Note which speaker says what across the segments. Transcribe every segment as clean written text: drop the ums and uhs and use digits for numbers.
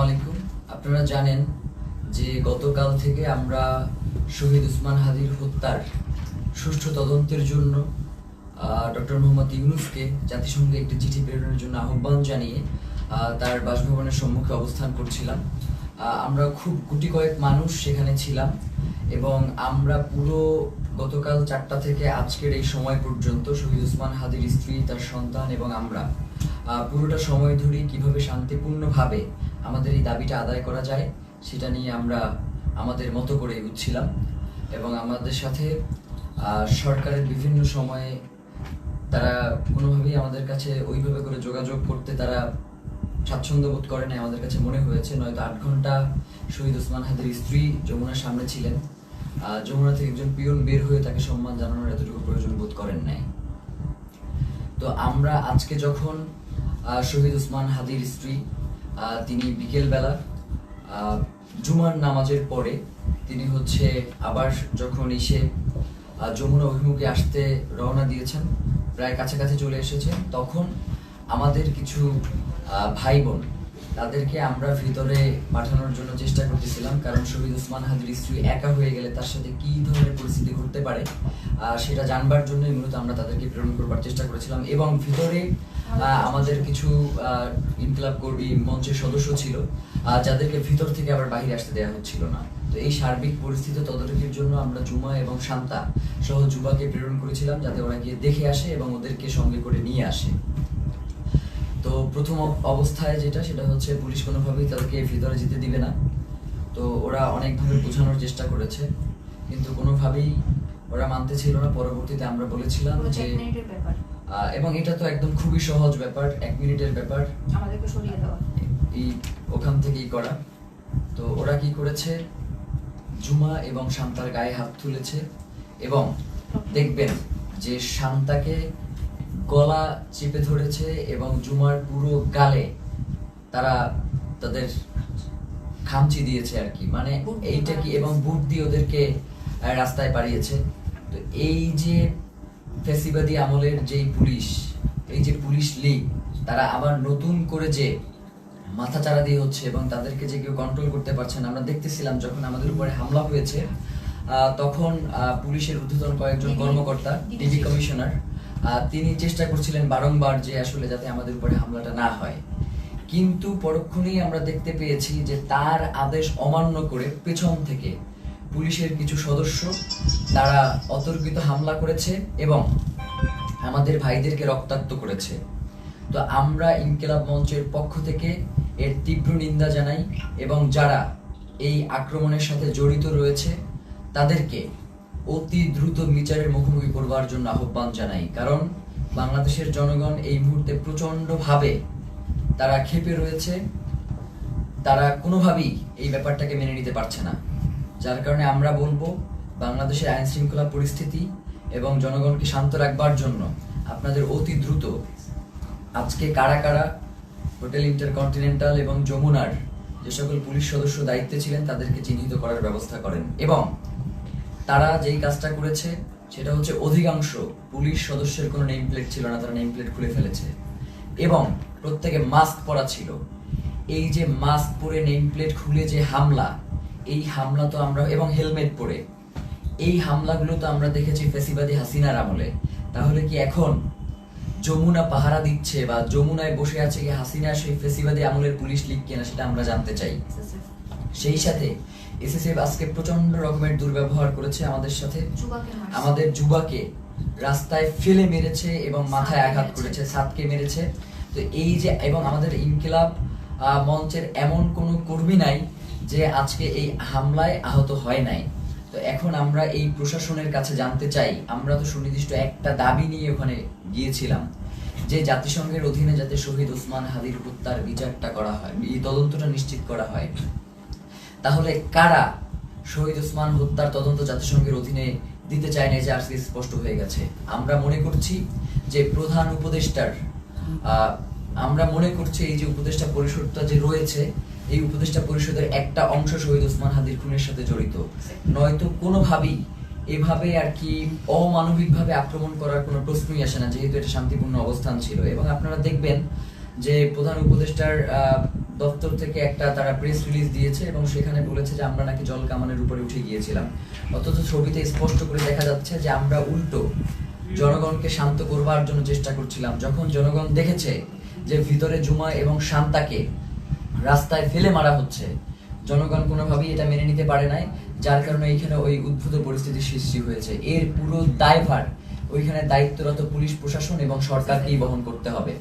Speaker 1: আলাইকুম। আপনারা জানেন যে গতকাল থেকে আমরা শহীদ ওসমান হাদির হত্যার সুষ্ঠু তদন্তের জন্য ডক্টর মোহাম্মদ ইউনূসকে জাতিসংঘে একটি চিঠি প্রেরণের জন্য আহ্বান জানিয়ে তার বাসভবনের সম্মুখে অবস্থান করছিলাম। আমরা খুব গুটি কয়েক মানুষ সেখানে ছিলাম এবং আমরা পুরো গতকাল 4টা থেকে আজকের এই সময় পর্যন্ত শহীদ ওসমান হাদির স্ত্রী, তার সন্তান এবং আমরা পুরোটা সময় ধরে কিভাবে শান্তিপূর্ণভাবে আমাদের এই দাবিটা আদায় করা যায় সেটা নিয়ে আমরা আমাদের মতো করে এগোচ্ছিলাম। এবং আমাদের সাথে সরকারের বিভিন্ন সময়ে তারা কোনোভাবেই আমাদের কাছে ওইভাবে করে যোগাযোগ করতে তারা স্বাচ্ছন্দ্য বোধ করে না আমাদের কাছে মনে হয়েছে। নয়তো 8 ঘন্টা শহীদ ওসমান হাদির স্ত্রী যমুনার সামনে ছিলেন, যমুনা থেকে একজন পিয়ন বের হয়ে তাকে সম্মান জানানোর এতটুকু প্রয়োজন বোধ করেন নাই। তো আমরা আজকে যখন শহীদ ওসমান হাদির স্ত্রী তিনি বিকেলবেলা জুমার নামাজের পরে তিনি আবার যখন এসে যমুনা অভিমুখে আসতে রওনা দিয়েছেন, প্রায় কাছাকাছি চলে এসেছেন, তখন আমাদের কিছু ভাই বোন তাদেরকে আমরা ভিতরে পাঠানোর জন্য চেষ্টা করতেছিলাম, কারণ শহীদ ওসমান হাদির স্ত্রী একা হয়ে গেলে তার সাথে কি ধরনের পরিস্থিতি ঘটতে পারে সেটা জানবার জন্যই মূলত আমরা তাদেরকে প্রেরণ করবার চেষ্টা করেছিলাম। এবং ভিতরে আমাদের কিছু ইনকিলাব কর্মী মঞ্চের সদস্য ছিল যাদেরকে ভিতর থেকে আবার বাইরে আসতে দেওয়া হচ্ছিল না। তো এই সার্বিক পরিস্থিতি তদারকির জন্য আমরা জুমা এবং শান্তা সহ যুবাকে প্রেরণ করেছিলাম যাতে ওরা গিয়ে দেখে আসে এবং ওদেরকে সঙ্গে করে নিয়ে আসে। তো প্রথম অবস্থায় সেটা হচ্ছে পুলিশ কোনোভাবেই তাদেরকে ভিতরে যেতে দিবে না। তো ওরা অনেকভাবে বোঝানোর চেষ্টা করেছে কিন্তু কোনোভাবেই ওরা মানতে ছিল না। পরবর্তীতে আমরা বলেছিলাম যে এবং এটা তো একদম খুবই সহজ ব্যাপার, 1 মিনিটের ব্যাপার,
Speaker 2: আমাদেরকে সরিয়ে দেওয়া
Speaker 1: এই ওখান থেকেই করা। তো ওরা কি করেছে, জুমা এবং শান্তার গায়ে হাত তুলেছে এবং দেখবেন যে শান্তাকে গলা চেপে ধরেছে এবং জুমার পুরো গালে তারা তাদের খামচি দিয়েছে আর কি, মানে এইটা কি, এবং বুট দিয়ে ওদেরকে রাস্তায় পাঠিয়েছে। তো এই যে ফ্যাসিবাদী আমলের যেই পুলিশ, এই যে পুলিশ লীগ, তারা আবার নতুন করে যে মাথাচাড়া দিয়ে হচ্ছে এবং তাদেরকে যে কেউ কন্ট্রোল করতে পারছে না। আমরা দেখতেছিলাম যখন আমাদের উপরে হামলা হয়েছে তখন পুলিশের ঊর্ধ্বতন কয়েকজন কর্মকর্তা, ডিবি কমিশনার, তিনি চেষ্টা করছিলেন বারংবার যে আসলে যাতে আমাদের উপরে হামলাটা না হয়, কিন্তু পরক্ষণেই আমরা দেখতে পেয়েছি যে তার আদেশ অমান্য করে পেছন থেকে পুলিশের কিছু সদস্য তারা অতর্কিত হামলা করেছে এবং আমাদের ভাইদেরকে রক্তাক্ত করেছে। তো আমরা ইনকিলাব মঞ্চের পক্ষ থেকে এর তীব্র নিন্দা জানাই এবং যারা এই আক্রমণের সাথে জড়িত রয়েছে তাদেরকে অতি দ্রুত বিচারের মুখোমুখি করবার জন্য আহ্বান জানাই। কারণ বাংলাদেশের জনগণ এই মুহূর্তে প্রচন্ডভাবে তারা ক্ষেপে রয়েছে, তারা কোনোভাবেই এই ব্যাপারটাকে মেনে নিতে পারছে না। যার কারণে আমরা বলবো বাংলাদেশের আইন শৃঙ্খলা পরিস্থিতি এবং জনগণকে শান্ত রাখবার জন্য আপনাদের অতি দ্রুত আজকে কারা কারা হোটেল ইন্টারকন্টিনেন্টাল এবং যমুনার যে সকল পুলিশ সদস্য দায়িত্বে ছিলেন তাদেরকে চিহ্নিত করার ব্যবস্থা করেন। এবং তারা যেই কাজটা করেছে সেটা হচ্ছে অধিকাংশ পুলিশ সদস্যের কোনো নেম প্লেট ছিল না, তারা নেম প্লেট খুলে ফেলেছে এবং প্রত্যেকে মাস্ক পরা ছিল। এই যে মাস্ক পরে নেম প্লেট খুলে যে হামলা, এই হামলা তো আমরা, এবং হেলমেট পরে এই হামলাগুলো তো আমরা দেখেছি ফ্যাসিবাদী হাসিনার আমলে। তাহলে কি এখন যমুনা পাহারা দিচ্ছে বা যমুনায় বসে আছে কি হাসিনা সেই ফ্যাসিবাদী আমলের পুলিশ লীগ কিনা সেটা আমরা জানতে চাই। সেই সাথে এসএসএফ আজকে প্রচন্ড রকমের দুর্ব্যবহার করেছে আমাদের সাথে, আমাদের যুবাকে রাস্তায় ফেলে মেরেছে এবং মাথায় আঘাত করেছে, ছাদকে মেরেছে। তো এই যে, এবং আমাদের ইনকিলাব মঞ্চের এমন কোনো কর্মী নাই যে আজকে এই হামলায় আহত হয় নাই। তো এখন আমরা এই প্রশাসনের কাছে জানতে চাই, আমরা তো সুনির্দিষ্ট একটা দাবি নিয়ে ওখানে গিয়েছিলাম যে জাতিসংঘের অধীনে যাতে শহীদ ওসমান হাদির হত্যার বিচারটা করা হয়, এই তদন্তটা নিশ্চিত করা হয়। তাহলে কারা শহীদ ওসমান হত্যার তদন্ত জাতিসংঘের অধীনে দিতে চায় না, যে আজকে স্পষ্ট হয়ে গেছে। আমরা মনে করছি যে প্রধান উপদেষ্টার, আমরা মনে করছি এই যে উপদেষ্টা পরিষদটা যে রয়েছে, এই উপদেষ্টা পরিষদের একটা অংশ শহীদ ওসমান হাদির খুনের সাথে জড়িত। নয়তো কোনোভাবেই এভাবে আর কি অমানবিকভাবে আক্রমণ করার কোনো প্রশ্নই আসে না, যেহেতু এটা শান্তিপূর্ণ অবস্থান ছিল। এবং আপনারা দেখবেন যে প্রধান উপদেষ্টার দপ্তর থেকে একটা তারা প্রেস রিলিজ দিয়েছে এবং সেখানে বলেছে যে আমরা নাকি জল কামানের উপরে উঠে গিয়েছিলাম, অথচ ছবিতে স্পষ্ট করে দেখা যাচ্ছে যে আমরা উল্টো জনগণকে শান্ত করবার জন্য চেষ্টা করছিলাম। যখন জনগণ দেখেছে যে ভিতরে জুমা এবং শান্তাকে রাস্তায় ফেলে মারা হচ্ছে, জনগণ কোনোভাবেই এটা মেনে নিতে পারে নাই, যার কারণে এইখানে ওই উদ্ভূত পরিস্থিতির সৃষ্টি হয়েছে। এর পুরো দায়ভার ওইখানে দায়িত্বরত পুলিশ প্রশাসন এবং সরকারকেই বহন করতে হবে।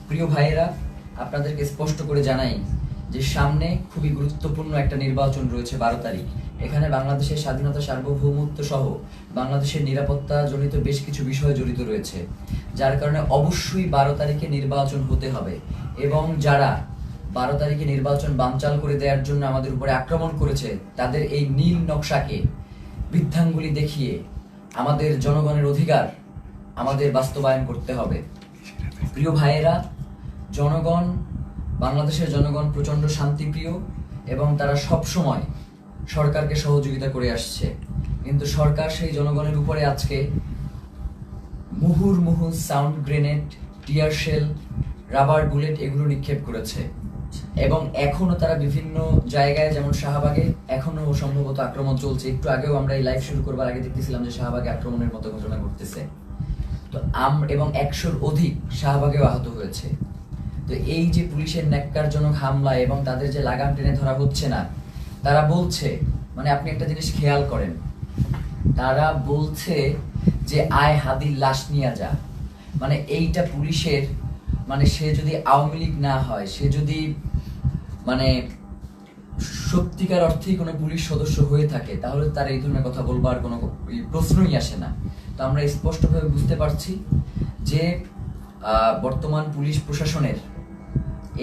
Speaker 1: প্রিয় ভাইয়েরা, আপনাদেরকে স্পষ্ট করে জানাই যে সামনে খুবই গুরুত্বপূর্ণ একটা নির্বাচন রয়েছে 12 তারিখ। এখানে বাংলাদেশের স্বাধীনতা, সার্বভৌমত্ব সহ বাংলাদেশের নিরাপত্তা জনিত বেশ কিছু বিষয় জড়িত রয়েছে, যার কারণে অবশ্যই 12 তারিখে নির্বাচন হতে হবে। এবং যারা 12 তারিখে নির্বাচন বানচাল করে দেওয়ার জন্য আমাদের উপরে আক্রমণ করেছে, তাদের এই নীল নকশাকে বৃদ্ধাঙ্গুলি দেখিয়ে আমাদের জনগণের অধিকার আমাদের বাস্তবায়ন করতে হবে। প্রিয় ভাইয়েরা, জনগণ, বাংলাদেশের জনগণ প্রচন্ড শান্তিপ্রিয় এবং তারা সব সময় সরকারকে সহযোগিতা করে আসছে, কিন্তু সরকার সেই জনগণের উপরে আজকে মুহুর্মুহু sound grenade, tear shell, rubber bullet এগুলো নিক্ষেপ করেছে। এবং এখনো তারা বিভিন্ন জায়গায়, যেমন শাহবাগে এখনো সম্ভবত আক্রমণ চলছে। একটু আগেও আমরা এই লাইভ শুরু করবার আগে দেখতেছিলাম যে শাহবাগে আক্রমণের মতো ঘটনা ঘটতেছে। তো এবং 100-র অধিক শাহবাগেও আহত হয়েছে। তো এই যে পুলিশের ন্যাক্কারজনক হামলা এবং তাদের যে লাগাম টেনে ধরা হচ্ছে না, তারা বলছে, মানে আপনি একটা জিনিস খেয়াল করেন, তারা বলছে যে আয় হাদির লাশ নিয়ে যা। মানে এইটা পুলিশের, মানে সে যদি আওয়ামী লীগ না হয়, সে যদি মানে সত্যিকার অর্থেই কোনো পুলিশ সদস্য হয়ে থাকে, তাহলে তার এই ধরনের কথা বলবার কোনো প্রশ্নই আসে না। তো আমরা স্পষ্টভাবে বুঝতে পারছি যে বর্তমান পুলিশ প্রশাসনের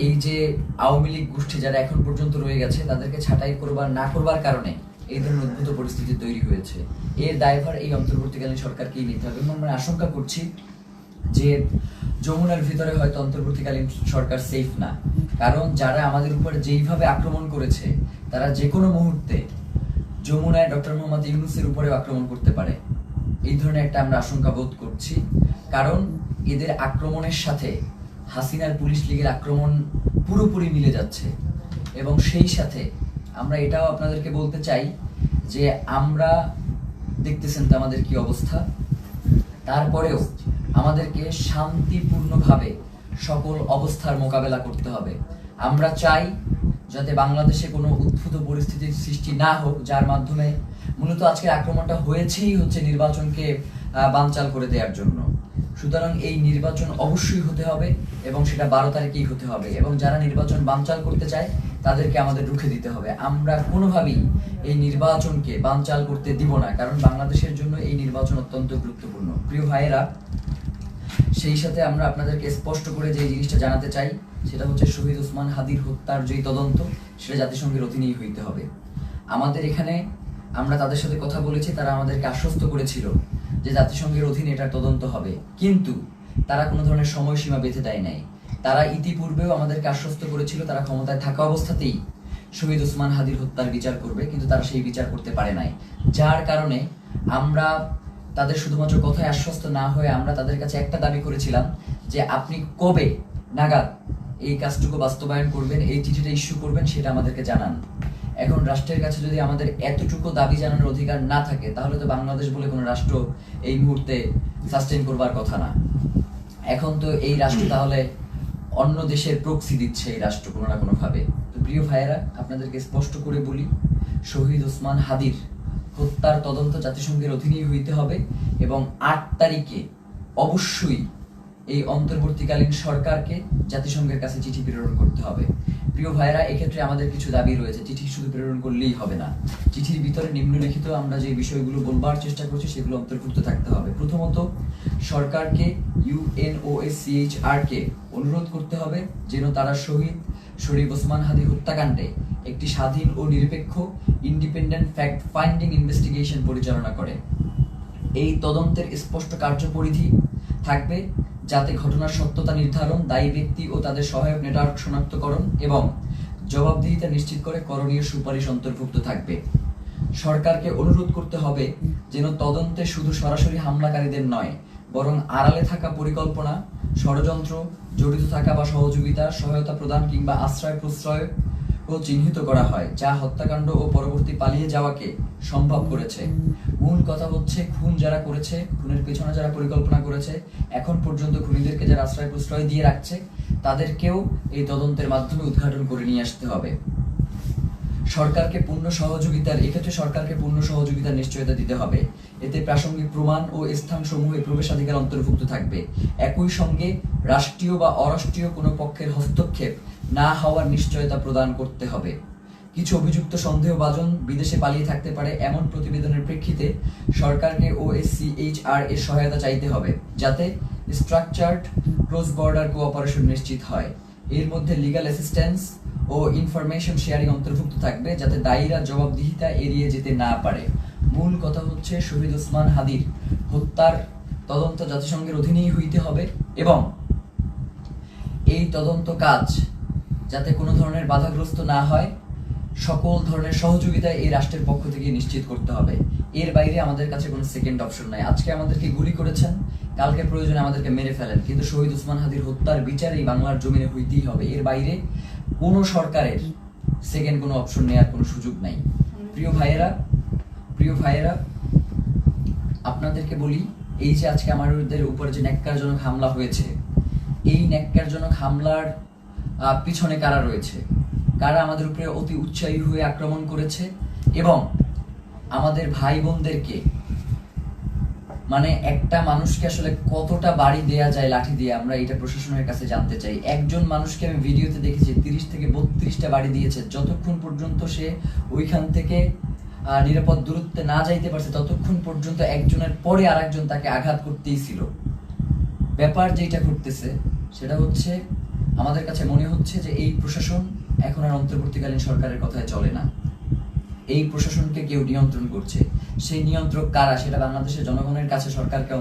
Speaker 1: এই যে আওয়ামী লীগ গোষ্ঠী যারা এখন পর্যন্ত রয়ে গেছে, তাদেরকে ছাঁটাই করবার না করবার কারণে এই ধরনের উদ্ভূত পরিস্থিতি তৈরি হয়েছে। এর দায়ভার এই অন্তর্বর্তীকালীন সরকারকেই নিতে হবে। এবং আমরা আশঙ্কা করছি যে যমুনার ভিতরে হয়তো অন্তর্বর্তীকালীন সরকার সেফ না, কারণ যারা আমাদের উপরে যেইভাবে আক্রমণ করেছে, তারা যে কোনো মুহূর্তে যমুনায় ডক্টর মোহাম্মদ ইউনূসের উপরে আক্রমণ করতে পারে। এই ধরনের একটা আমরা আশঙ্কা বোধ করছি, কারণ এদের আক্রমণের সাথে হাসিনার পুলিশ লীগের আক্রমণ পুরোপুরি মিলে যাচ্ছে। এবং সেই সাথে আমরা এটাও আপনাদেরকে বলতে চাই যে আমরা দেখতেছেন তো আমাদের কি অবস্থা, তারপরেও আমাদেরকে শান্তিপূর্ণভাবে সকল অবস্থার মোকাবেলা করতে হবে। আমরা চাই যাতে বাংলাদেশে কোনো উদ্ভূত পরিস্থিতির সৃষ্টি না হোক, যার মাধ্যমে মূলত আজকের আক্রমণটা হয়েছেই হচ্ছে নির্বাচনকে বানচাল করে দেওয়ার জন্য। সুতরাং এই নির্বাচন অবশ্যই হতে হবে এবং সেটা 12 তারিখেই হতে হবে। এবং যারা নির্বাচন বানচাল করতে চায়, তাদেরকে আমাদের রুখে দিতে হবে। আমরা কোনোভাবেই এই নির্বাচনকে বানচাল করতে দিব না, কারণ বাংলাদেশের জন্য এই নির্বাচন অত্যন্ত গুরুত্বপূর্ণ। প্রিয় ভাইয়েরা, সেই সাথে আমরা আপনাদেরকে স্পষ্ট করে যে জিনিসটা জানাতে চাই, সেটা হচ্ছে শহীদ ওসমান হাদির হত্যার যেই তদন্ত, সেটা জাতিসংঘের অধীনেই হইতে হবে। আমাদের এখানে আমরা তাদের সাথে কথা বলেছি, তারা আমাদেরকে আশ্বস্ত করেছিল যে জাতিসংঘের অধীনে এটার তদন্ত হবে, কিন্তু তারা কোনো ধরনের সময়সীমা বেঁধে দেয় নাই। তারা ইতিপূর্বেও আমাদেরকে আশ্বস্ত করেছিল তারা ক্ষমতায় থাকা অবস্থাতেই শহীদ ওসমান হাদির হত্যার বিচার করবে, কিন্তু তারা সেই বিচার করতে পারে নাই। যার কারণে আমরা তাদের শুধুমাত্র কথায় আশ্বস্ত না হয়ে আমরা তাদের কাছে একটা দাবি করেছিলাম যে আপনি কবে নাগাদ এই কাজটুকু বাস্তবায়ন করবেন, এই চিঠিটা ইস্যু করবেন, সেটা আমাদেরকে জানান। এখন রাষ্ট্রের কাছে যদি আমাদের এতটুকু দাবি জানানোর অধিকার না থাকে, তাহলে তো বাংলাদেশ বলে কোনো রাষ্ট্র এই মুহূর্তে সাস্টেইন করবার কথা না। এখন তো এই রাষ্ট্র তাহলে অন্য দেশের প্রক্সি দিচ্ছে এই রাষ্ট্র কোনো না কোনোভাবে। তো প্রিয় ভাইয়েরা, আপনাদেরকে স্পষ্ট করে বলি, শহীদ ওসমান হাদির হত্যার তদন্ত জাতিসংঘের অধীনেই হইতে হবে এবং 8 তারিখে অবশ্যই এই অন্তর্বর্তীকালীন সরকারকে জাতিসংঘের কাছে চিঠি প্রেরণ করতে হবে। প্রিয় ভাইয়েরা, এক্ষেত্রে আমাদের কিছু দাবি রয়েছে। চিঠি শুধু প্রেরণ করলেই হবে না, চিঠির ভিতরে নিম্নলিখিত আমরা যে বিষয়গুলো বলবার চেষ্টা করছি সেগুলো অন্তর্ভুক্ত থাকতে হবে। প্রথমত, সরকারকে UNOSCHR কে অনুরোধ করতে হবে যেন তারা শহীদ শরীফ ওসমান হাদি হত্যাকাণ্ডে একটি স্বাধীন ও নিরপেক্ষ ইন্ডিপেন্ডেন্ট ফ্যাক্ট ফাইন্ডিং ইনভেস্টিগেশন পরিচালনা করে। এই তদন্তের স্পষ্ট কার্যপরিধি থাকবে যাতে ঘটনার সত্যতা নির্ধারণ, দায়ী ব্যক্তি ও তাদের সহায়ক নেটওয়ার্ক শনাক্তকরণ এবং জবাবদিহিতা নিশ্চিত করে করণীয় সুপারিশ অন্তর্ভুক্ত থাকবে। সরকারকে অনুরোধ করতে হবে যেন তদন্তে শুধু সরাসরি হামলাকারীদের নয়, বরং আড়ালে থাকা পরিকল্পনা, ষড়যন্ত্র, জড়িত থাকা বা সহযোগিতা, সহায়তা প্রদান কিংবা আশ্রয় প্রশ্রয় ও চিহ্নিত করা হয়, যা হত্যাকাণ্ড ও পরবর্তী পালিয়ে যাওয়াকে সম্ভব করেছে। মূল কথা হচ্ছে, খুন যারা করেছে, খুনের পেছনে যারা পরিকল্পনা করেছে, এখন পর্যন্ত খুনিদেরকে যারা আশ্রয় প্রশ্রয় দিয়ে রাখছে, তাদেরকেও এই তদন্তের মাধ্যমে উদ্ঘাটন করে নিয়ে আসতে হবে। সরকারকে পূর্ণ সহযোগিতার এক্ষেত্রে সরকারকে পূর্ণ সহযোগিতার নিশ্চয়তা দিতে হবে। এতে প্রাসঙ্গিক প্রমাণ ও স্থানসমূহে প্রবেশাধিকার অন্তর্ভুক্ত থাকবে। একই সঙ্গে রাষ্ট্রীয় বা অরাষ্ট্রীয় কোনো পক্ষের হস্তক্ষেপ না হওয়ার নিশ্চয়তা প্রদান করতে হবে। কিছু অভিযুক্ত সন্দেহভাজন বিদেশে পালিয়ে থাকতে পারে এমন প্রতিবেদনের প্রেক্ষিতে সরকারকে OSCHR এর সহায়তা চাইতে হবে, যাতে স্ট্রাকচারড ক্রস বর্ডার কোঅপারেশন নিশ্চিত হয়। এর মধ্যে লিগ্যাল অ্যাসিস্ট্যান্স ও ইনফরমেশন শেয়ারিং অন্তর্ভুক্ত থাকবে, যাতে দায়ীরা জবাবদিহিতা এড়িয়ে যেতে না পারে। মূল কথা হচ্ছে, শহীদ ওসমান হাদির হত্যার তদন্ত জাতিসংঘের অধীনেই হইতে হবে এবং এই তদন্ত কাজ যাতে কোনো ধরনের বাধাগ্রস্ত না হয়, সকল ধরনের সহযোগিতা এই রাষ্ট্রের পক্ষ থেকে নিশ্চিত করতে হবে। এর বাইরে আমাদের কাছে কোনো সেকেন্ড অপশন নাই। আজকে আমাদেরকে গুলি করেছেন, কালকে প্রয়োজনে আমাদেরকে মেরে ফেলেন, কিন্তু শহীদ ওসমান হাদির হত্যার বিচার এই বাংলার জমিনে হইতেই হবে। এর বাইরে কোনো সরকারের সেকেন্ড কোনো অপশন নেওয়ার কোনো সুযোগ নাই। প্রিয় ভাইয়েরা, আপনাদেরকে বলি, এই যে আজকে আমাদের উপরে যে ন্যাক্কারজনক হামলা হয়েছে, এই ন্যাক্কারজনক হামলার পিছনে কারা রয়েছে, কারা আমাদের উপরে অতি উৎসাহী হয়ে আক্রমণ করেছে এবং আমাদের ভাই বোনদেরকে, মানে একটা মানুষকে আসলে কতটা বাড়ি দেয়া যায় লাঠি দিয়ে, আমরা এটা প্রশাসনের কাছে জানতে চাই। একজন মানুষকে আমি ভিডিওতে দেখেছি 30 থেকে 32টা বাড়ি দিয়েছে। যতক্ষণ পর্যন্ত সে ওইখান থেকে নিরাপদ দূরত্বে না যাইতে পারছে, ততক্ষণ পর্যন্ত একজনের পরে আরেকজন তাকে আঘাত করতেই ছিল। ব্যাপার যেটা করতেছে সেটা হচ্ছে, আমাদের কাছে মনে হচ্ছে যে এই প্রশাসন এখন আর অন্তর্বর্তীকালীন সরকারের কথায় চলে না। এই প্রশাসনকে কেউ নিয়ন্ত্রণ করছে। সেই নিয়ন্ত্রক কারা, সেটা বাংলাদেশের জনগণের কাছে সরকারকে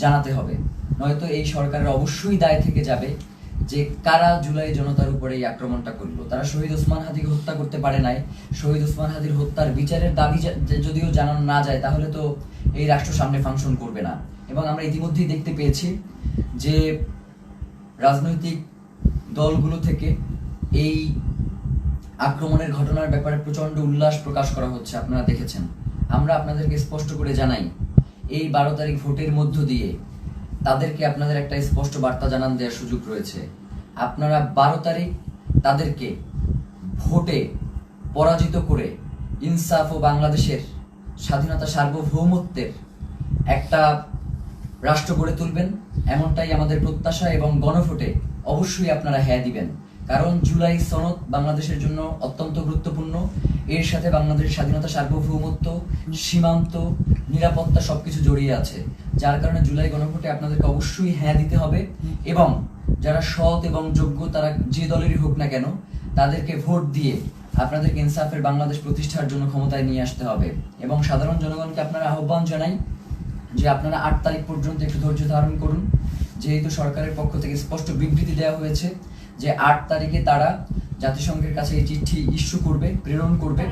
Speaker 1: জানাতে হবে। নয়তো এই সরকারের অবশ্যই দায় থেকে যাবে যে কারা জুলাই জনতার উপরে এই আক্রমণটা করলো। তারা শহীদ ওসমান হাদিকে হত্যা করতে পারে নাই। শহীদ ওসমান হাদির হত্যার বিচারের দাবি যদিও জানানো না যায়, তাহলে তো এই রাষ্ট্র সামনে ফাংশন করবে না। এবং আমরা ইতিমধ্যেই দেখতে পেয়েছি যে রাজনৈতিক দলগুলো থেকে এই আক্রমণের ঘটনার ব্যাপারে প্রচন্ড উল্লাস প্রকাশ করা হচ্ছে, আপনারা দেখেছেন। আমরা আপনাদেরকে স্পষ্ট করে জানাই, এই 12 তারিখ ভোটের মধ্য দিয়ে তাদেরকে আপনাদের একটা স্পষ্ট বার্তা জানান দেওয়ার সুযোগ রয়েছে। আপনারা 12 তারিখ তাদেরকে ভোটে পরাজিত করে ইনসাফ ও বাংলাদেশের স্বাধীনতা সার্বভৌমত্বের একটা রাষ্ট্র গড়ে তুলবেন, এমনটাই আমাদের প্রত্যাশা। এবং গণভোটে অবশ্যই আপনারা হ্যাঁ দিবেন, কারণ জুলাই সনদ বাংলাদেশের জন্য অত্যন্ত গুরুত্বপূর্ণ। এর সাথে বাংলাদেশের স্বাধীনতা সার্বভৌমত্ব, সীমান্ত, নিরাপত্তা সবকিছু জড়িয়ে আছে। যার কারণে জুলাই গণভোটে আপনাদেরকে অবশ্যই হ্যাঁ দিতে হবে এবং যারা সৎ এবং যোগ্য, তারা যে দলেরই হোক না কেন, তাদেরকে ভোট দিয়ে আপনাদেরকে ইনসাফের বাংলাদেশ প্রতিষ্ঠার জন্য ক্ষমতায় নিয়ে আসতে হবে। এবং সাধারণ জনগণকে আপনারা আহ্বান জানাই যে আপনারা 8 তারিখ পর্যন্ত একটু ধৈর্য ধারণ করুন, যেহেতু সরকারের পক্ষ থেকে স্পষ্ট বিবৃতি দেওয়া হয়েছে যে 8 তারিখে তারা জাতিসংঘের কাছে এই চিঠি ইস্যু করবে, প্রেরণ করবে।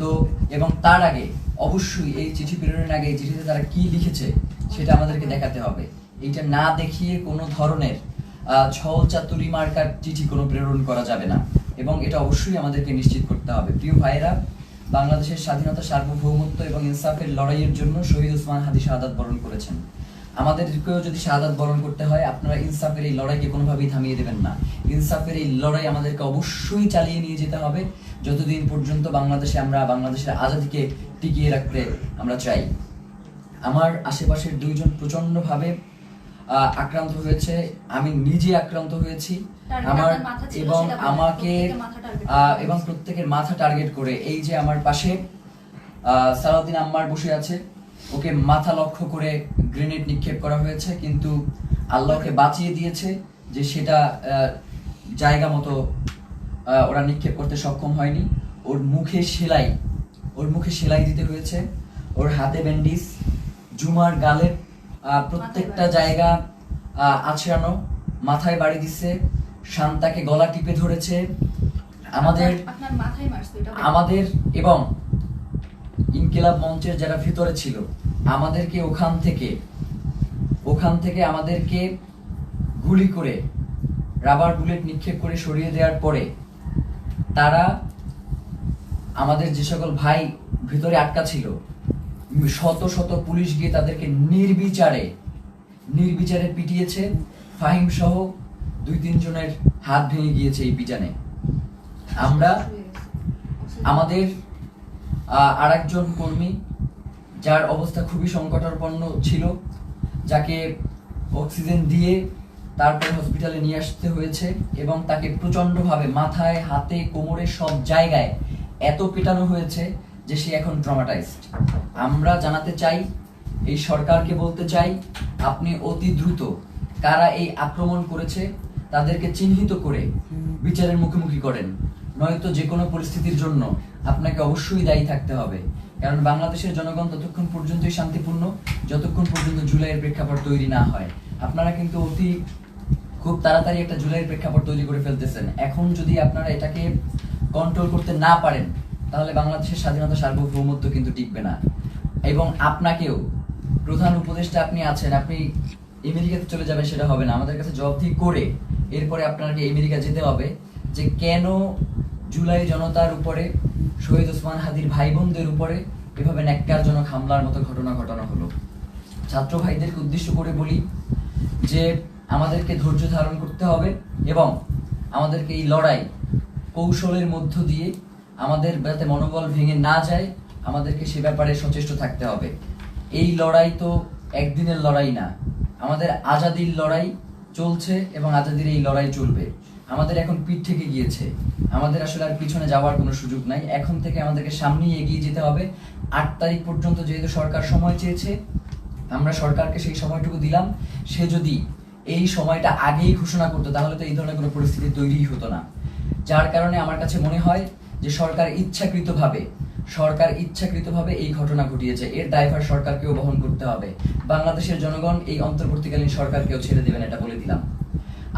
Speaker 1: তো এবং তার আগে অবশ্যই এই চিঠি প্রেরণের আগে এই চিঠিতে তারা কি লিখেছে সেটা আমাদেরকে দেখাতে হবে। এইটা না দেখিয়ে কোনো ধরনের ছল চাতুরি মার্কার চিঠি কোনো প্রেরণ করা যাবে না এবং এটা অবশ্যই আমাদেরকে নিশ্চিত করতে হবে। প্রিয় ভাইয়েরা, বাংলাদেশের স্বাধীনতা, সার্বভৌমত্ব এবং ইনসাফের লড়াইয়ের জন্য শহীদ ওসমান হাদি শাহাদাত বরণ করেছেন। আমাদেরকেও যদি শাহাদাত বরণ করতে হয়, আপনারা ইনসাফের এই লড়াইকে কোনোভাবেই থামিয়ে দেবেন না। ইনসাফের এই লড়াই আমাদেরকে অবশ্যই চালিয়ে নিয়ে যেতে হবে যতদিন পর্যন্ত আমরা বাংলাদেশের আজাদিকে টিকিয়ে রাখতে আমরা চাই। আমার আশেপাশের 2 জন প্রচন্ডভাবে আক্রান্ত হয়েছে, আমি নিজে আক্রান্ত হয়েছি। আমার এবং আমাকে এবং প্রত্যেকের মাথা টার্গেট করে, এই যে আমার পাশে সালাউদ্দিন আম্মার বসে আছে, ওকে মাথা লক্ষ্য করে গ্রেনেড নিক্ষেপ করা হয়েছে, কিন্তু আল্লাহকে বাঁচিয়ে দিয়েছে যে সেটা জায়গা মতো ওরা নিক্ষেপ করতে সক্ষম হয়নি। ওর মুখে সেলাই দিতে হয়েছে, ওর হাতে ব্যান্ডিজ, জুমার গালের প্রত্যেকটা জায়গা আছড়ানো, মাথায় বাড়ি দিচ্ছে, শান্তাকে গলা টিপে ধরেছে। আমাদের এবং ইনকিলাব মঞ্চের যারা ভিতরে ছিল, আমাদেরকে ওখান থেকে ওখান থেকে আমাদেরকে গুলি করে, রাবার বুলেট নিক্ষেপ করে সরিয়ে দেওয়ার পরে তারা আমাদের যে সকল ভাই ভিতরে আটকা ছিল, শত শত পুলিশ গিয়ে তাদেরকে নির্বিচারে পিটিয়েছে। ফাহিম সহ 2-3 জনের হাত ভেঙে গিয়েছে এই পিটানে। আমরা আমাদের আরেকজন কর্মী, যার অবস্থা খুবই সংকটাপন্ন ছিল, যাকে অক্সিজেন দিয়ে তারপর হসপিটালে নিয়ে আসতে হয়েছে এবং তাকে প্রচন্ডভাবে মাথায়, হাতে, কোমরে সব জায়গায় এত পেটানো হয়েছে যে সে এখন ট্রমাটাইজড। আমরা জানাতে চাই, এই সরকারকে বলতে চাই, আপনি অতি দ্রুত কারা এই আক্রমণ করেছে তাদেরকে চিহ্নিত করে বিচারের মুখোমুখি করেন, নয়তো যে কোনো পরিস্থিতির জন্য আপনাকে অবশ্যই দায়ী থাকতে হবে। কারণ বাংলাদেশের জনগণ ততক্ষণ পর্যন্তই শান্তিপূর্ণ যতক্ষণ পর্যন্ত জুলাইয়ের প্রেক্ষাপট তৈরি না হয়। আপনারা কিন্তু খুব তাড়াতাড়ি একটা জুলাইয়ের প্রেক্ষাপট তৈরি করে ফেলতেছেন। এখন যদি আপনারা এটাকে কন্ট্রোল করতে না পারেন তাহলে বাংলাদেশের স্বাধীনতা, সার্বভৌমত্ব কিন্তু টিকবে না। এবং আপনাকেও, প্রধান উপদেষ্টা আপনি আছেন, আপনি আমেরিকাতে চলে যাবেন সেটা হবে না। আমাদের কাছে জবাবদিহি করে এরপরে আপনাকে আমেরিকা যেতে হবে যে কেন জুলাই জনতার উপরে, শহীদ ওসমান হাদির ভাই বোনদের উপরে এভাবে ন্যাক্কারজনক হামলার মতো ঘটনা ঘটানো হলো। ছাত্র ভাইদেরকে উদ্দেশ্য করে বলি যে আমাদেরকে ধৈর্য ধারণ করতে হবে এবং আমাদেরকে এই লড়াই কৌশলের মধ্য দিয়ে, আমাদের যাতে মনোবল ভেঙে না যায়, আমাদেরকে সে ব্যাপারে সচেষ্ট থাকতে হবে। এই লড়াই তো একদিনের লড়াই না, আমাদের আজাদির লড়াই চলছে এবং আজাদির এই লড়াই চলবে। আমাদের এখন পিঠ থেকে গিয়েছে, আমাদের আসলে আর পিছনে যাওয়ার কোনো সুযোগ নাই। এখন থেকে আমাদেরকে সামনেই এগিয়ে যেতে হবে। 8 তারিখ পর্যন্ত যেহেতু সরকার সময় চেয়েছে, আমরা সরকারকে সেই সময়টুকু দিলাম। সে যদি এই সময়টা আগেই ঘোষণা করতো তাহলে তো এই ধরনের কোনো পরিস্থিতি তৈরিই হতো না। যার কারণে আমার কাছে মনে হয় যে সরকার ইচ্ছাকৃতভাবে এই ঘটনা ঘটিয়েছে। এর দায়ভার সরকারকেও বহন করতে হবে। বাংলাদেশের জনগণ এই অন্তর্বর্তীকালীন সরকারকেও ছেড়ে দেবেন, এটা বলে দিলাম।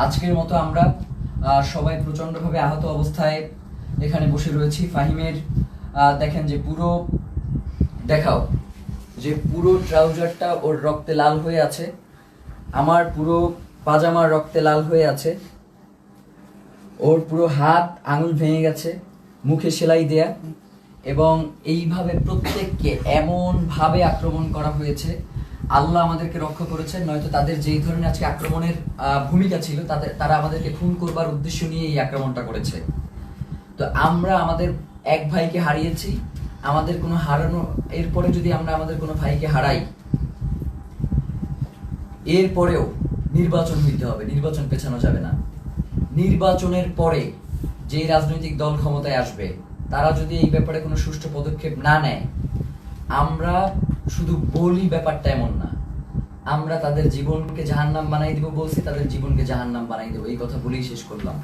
Speaker 1: আজকের মতো আমরা সবাই প্রচন্ডভাবে আহত অবস্থায় এখানে বসে রয়েছি। ফাহিমের দেখেন যে পুরো ট্রাউজারটা ওর রক্তে লাল হয়ে আছে, আমার পুরো পাজামার রক্তে লাল হয়ে আছে, ওর পুরো হাত আঙুল ভেঙে গেছে, মুখে সেলাই দেয়া, এবং এইভাবে প্রত্যেককে এমন ভাবে আক্রমণ করা হয়েছে। আল্লাহ আমাদেরকে রক্ষা করেছেন, নয়তো তাদের যেই ধরনের আজকে আক্রমণের ভূমিকা ছিল, তারা আমাদেরকে খুন করবার উদ্দেশ্য নিয়ে এই আক্রমণটা করেছে। তো আমরা আমাদের এক ভাইকে হারিয়েছি, আমাদের কোনো হারানো, এরপরে যদি আমরা আমাদের কোনো ভাইকে হারাই, এরপরেও নির্বাচন হইতে হবে, নির্বাচন পেছানো যাবে না। নির্বাচনের পরে যে রাজনৈতিক দল ক্ষমতায় আসবে তারা যদি এই ব্যাপারে কোনো সুষ্ঠু পদক্ষেপ না নেয়, আমরা শুধু বলি ব্যাপারটা এমন না, আমরা তাদের জীবনকে জাহান্নাম বানাই দিব বলছি, তাদের জীবনকে জাহান্নাম বানাই দেবো, এই কথা বলেই শেষ করলাম।